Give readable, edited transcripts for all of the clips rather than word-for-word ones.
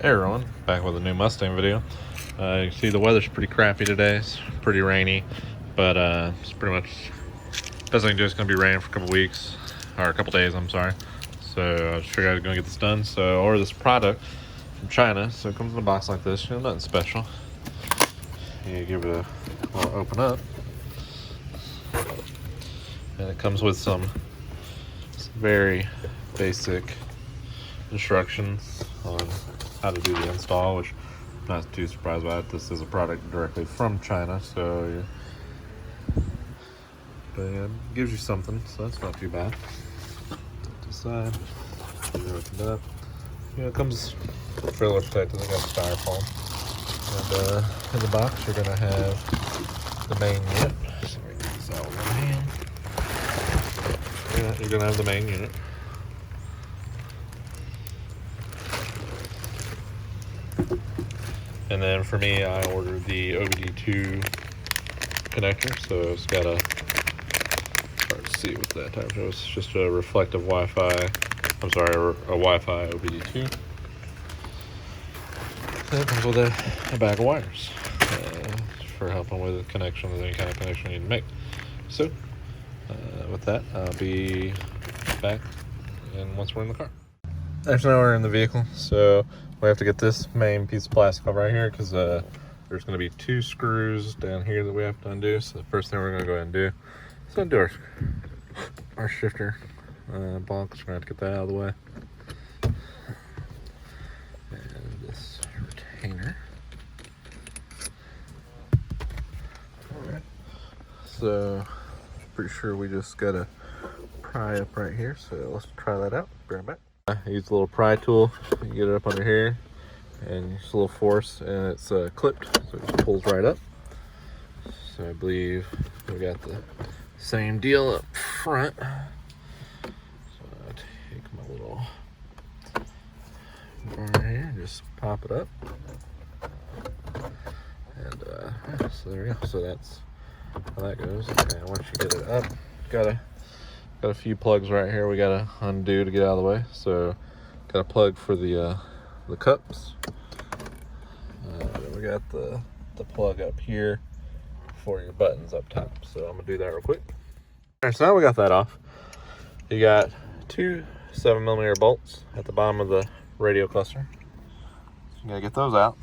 Hey everyone, back with a new Mustang video. You can see the weather's pretty crappy today. It's pretty rainy, but it's pretty much best I can do. Is going to be raining for a couple weeks, or a couple days, I'm sorry. So I just figured I was going to get this done. So I ordered this product from China. So it comes in a box like this, nothing special. You give it a little open up. And it comes with some very basic instructions on how to do the install, which I'm not too surprised about. This is a product directly from China, so but yeah, it gives you something, so that's not too bad. Decide, open it up. It comes fairly protected. It got styrofoam, and in the box you're gonna have the main unit. So get this out with my hand. You're gonna have the main unit. And then for me, I ordered the OBD2 connector, so it's got hard to see with that type. It's just a reflective Wi-Fi. I'm sorry, a Wi-Fi OBD2. And it comes with a bag of wires for helping with the connection, with any kind of connection you need to make. So with that, I'll be back, and once we're in the car. Actually, now we're in the vehicle, so we have to get this main piece of plastic off right here because there's going to be 2 screws down here that we have to undo. So the first thing we're going to go ahead and do is undo our shifter box. We're going to have to get that out of the way. And this retainer. Alright. So, pretty sure we just got to pry up right here. So let's try that out. Be right back. I use a little pry tool. You get it up under here and just a little force, and it's clipped, so it just pulls right up. So I believe we got the same deal up front. So I take my little bar here and just pop it up, and so there we go. So that's how that goes. And once you get it up, got a few plugs right here we gotta undo to get out of the way. So got a plug for the cups. Then we got the plug up here for your buttons up top. So I'm gonna do that real quick. All right, so now we got that off. You got 2 7mm bolts at the bottom of the radio cluster. So you gotta get those out.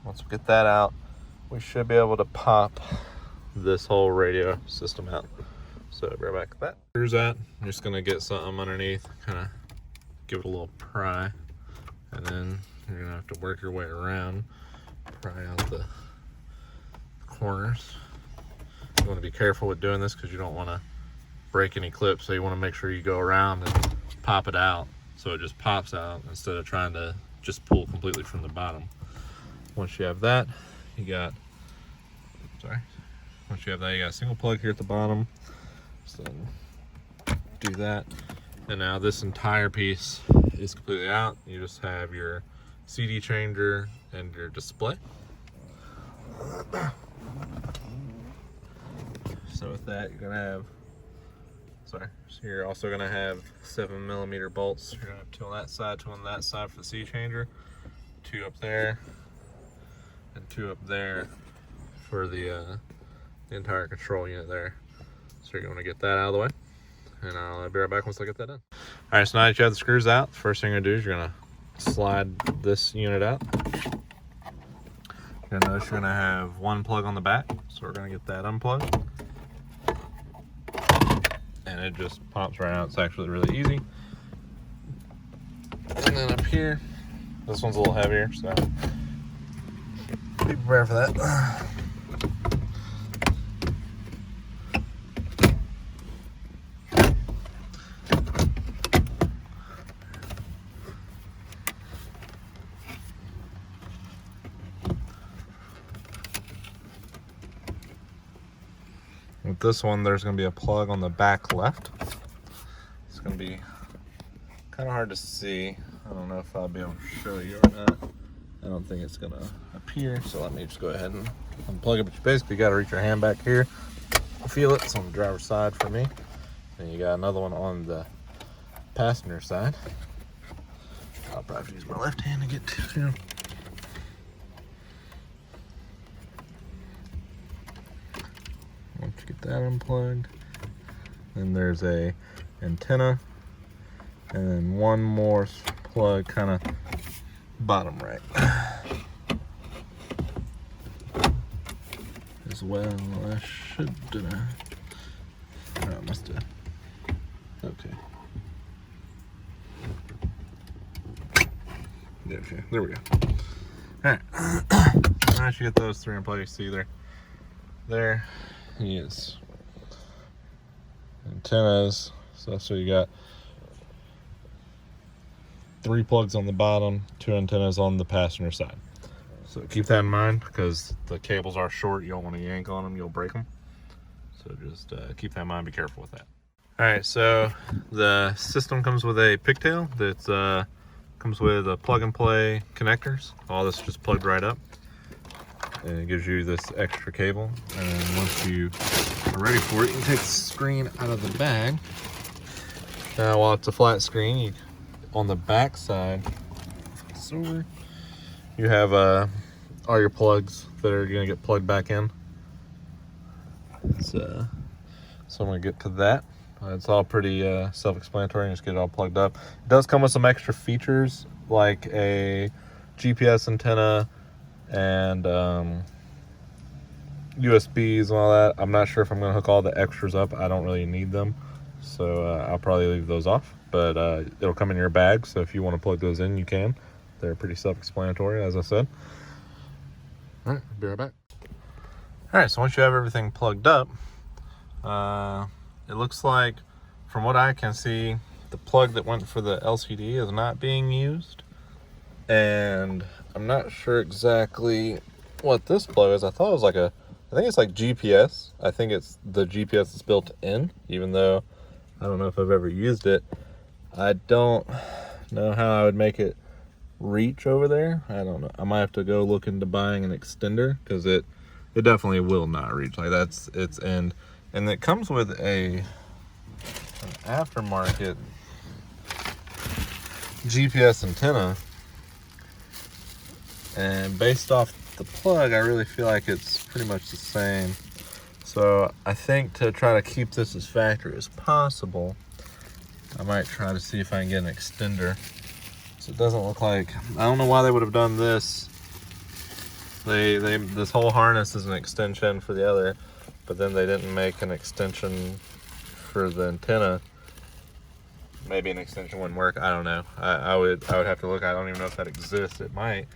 Once we get that out, we should be able to pop this whole radio system out. So be right back with that. Here's that. I'm just gonna get something underneath, kind of give it a little pry, and then you're gonna have to work your way around, pry out the corners. You want to be careful with doing this because you don't want to break any clips. So you want to make sure you go around and pop it out, so it just pops out instead of trying to just pull completely from the bottom. Once you have that, you got a single plug here at the bottom. So do that, and now this entire piece is completely out. You just have your CD changer and your display. So with that, you're gonna have, so you're also gonna have 7mm bolts. You're gonna have 2 on that side, 2 on that side for the CD changer, 2 up there, and 2 up there for the entire control unit there. So you're going to get that out of the way, and I'll be right back once I get that done. All right, so now that you have the screws out, the first thing you're going to do is you're going to slide this unit out. You're going to notice you're going to have 1 plug on the back, so we're going to get that unplugged. And it just pops right out. It's actually really easy. And then up here, this one's a little heavier, so be prepared for that. With this one, there's going to be a plug on the back left. It's going to be kind of hard to see. I don't know if I'll be able to show you or not. I don't think it's going to appear, so let me just go ahead and unplug it. But you basically got to reach your hand back here. Feel it. It's on the driver's side for me. And you got another one on the passenger side. I'll probably have to use my left hand to get to him. Once you get that unplugged, then there's a antenna, and then one more plug kind of bottom right as well. I should I must have. Okay. Okay, there we go. All right. Once you get those three in place, see there he is. Antennas. So you got 3 plugs on the bottom, 2 antennas on the passenger side. So keep that in mind because the cables are short. You don't want to yank on them, you'll break them. So just keep that in mind, be careful with that. All right, so the system comes with a pigtail that comes with a plug and play connectors. All this just plugged right up. And it gives you this extra cable. And once you are ready for it, you can take the screen out of the bag. Now, while it's a flat screen, on the back side, you have all your plugs that are gonna get plugged back in. So I'm gonna get to that. It's all pretty self-explanatory, and just get it all plugged up. It does come with some extra features like a GPS antenna and USBs and all that. I'm not sure if I'm gonna hook all the extras up. I don't really need them, so I'll probably leave those off, but it'll come in your bag, so if you want to plug those in, you can. They're pretty self-explanatory, as I said. All right, be right back. All right, so once you have everything plugged up, it looks like, from what I can see, the plug that went for the LCD is not being used. And I'm not sure exactly what this plug is. I thought it was like I think it's like GPS. I think it's the GPS that's built in, even though I don't know if I've ever used it. I don't know how I would make it reach over there. I don't know. I might have to go look into buying an extender, because it definitely will not reach. Like, that's its end. And it comes with an aftermarket GPS antenna, and based off the plug, I really feel like it's pretty much the same. So I think to try to keep this as factory as possible, I might try to see if I can get an extender. So it doesn't look like, I don't know why they would have done this. This whole harness is an extension for the other, but then they didn't make an extension for the antenna. Maybe an extension wouldn't work. I don't know. I would have to look. I don't even know if that exists. It might.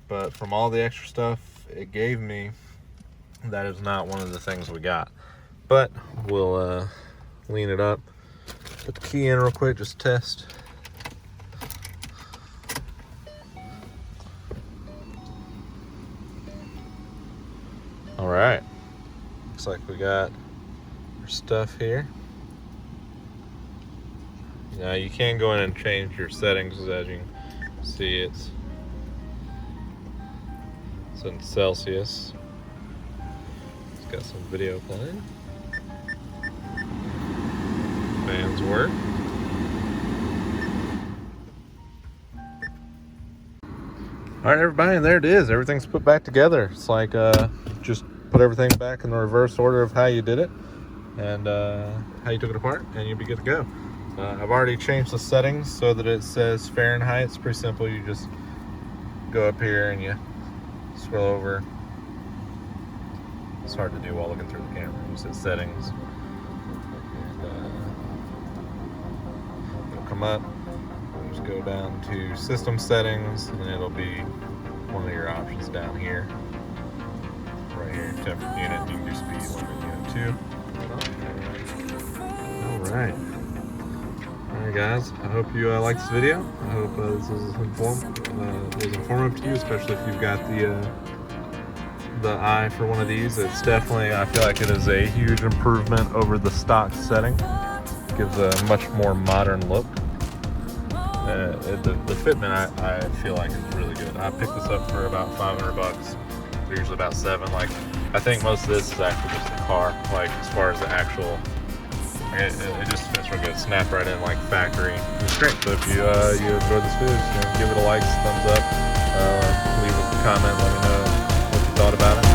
But from all the extra stuff it gave me, that is not one of the things we got. But we'll lean it up. Put the key in real quick, just test. All right. Looks like we got our stuff here. Now you can go in and change your settings, as you can see it's in Celsius. It's got some video playing. Fans work. All right, everybody, and there it is. Everything's put back together. It's like just put everything back in the reverse order of how you did it and how you took it apart, and you'll be good to go. I've already changed the settings so that it says Fahrenheit. It's pretty simple. You just go up here and you scroll over. It's hard to do while looking through the camera. You said settings. And, it'll come up. We'll just go down to system settings, and then it'll be one of your options down here. Right here, temperature unit. You can do speed limit unit too. All right. Alright guys, I hope you liked this video. I hope this was informative to you, especially if you've got the eye for one of these. It's definitely, I feel like it is a huge improvement over the stock setting. It gives a much more modern look. The fitment I feel like is really good. I picked this up for about $500. They're usually about $7. Like, I think most of this is actually just the car, like as far as the actual It just fits real good. Snap right in like factory. It's great. So if you enjoyed this video, just, give it a like, thumbs up, leave a comment, let me know what you thought about it.